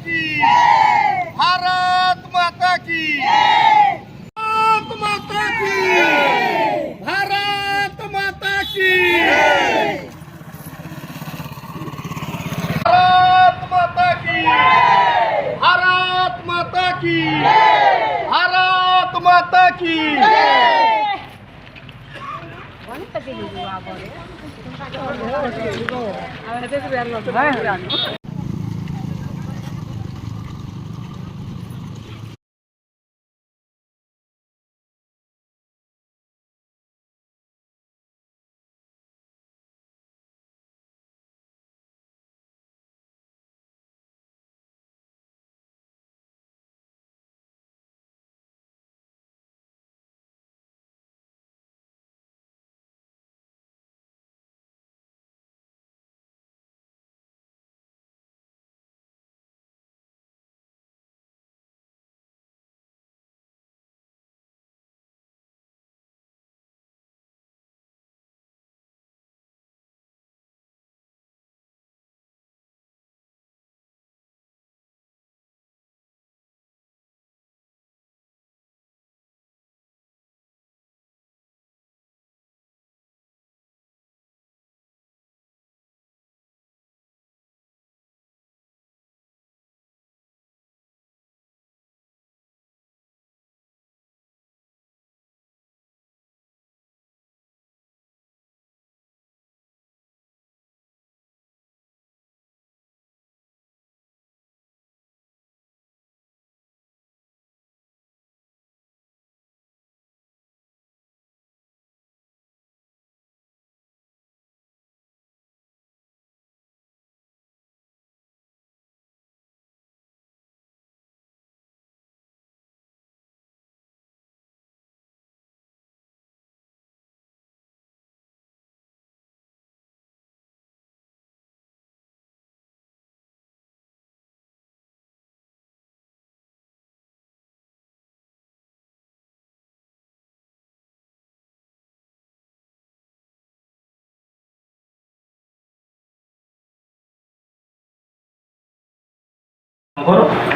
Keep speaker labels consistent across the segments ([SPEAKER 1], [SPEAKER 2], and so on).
[SPEAKER 1] की भारत माता की भारत माता की भारत माता की भारत माता की भारत माता की भारत माता की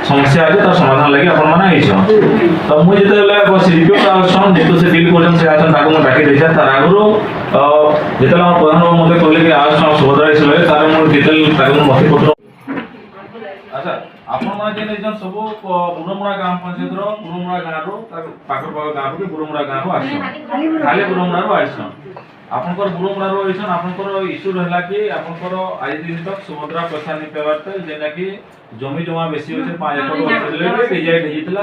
[SPEAKER 2] समस्या আছে তার সমাধান লাগি আপন মানে আইছ তো মুই যেতেলে সিডিপিও আসন যেহেতু সে ডিল করছেন সে আসন তাকে ডাকি দিয়েছে তার আগରୁ যেতেলে আমার প্রধানবাবু মতে কইলে কি আসন সুভদ্রা ছিল তার মু ডিটেল তাকে নথিপত্র আচ্ছা আপন মানে যে নিজন সব বুড়মুড়া গ্রাম পঞ্চায়েতর বুড়মুড়া গাঁরু তার পাখর পাখ গাঁরু কি বুড়মুড়া গাঁরু আসন খালি বুড়মুড়ারু আসন आपनकर बुरुमरारो आइछन आपनकर इश्यू रहला कि आपनकर आज दिन तक सुभद्रा पैसा नि पेवारते जेना कि जमी जमा बेसी होছে 5 एकड़ होছে রিजेक्ट हेजितला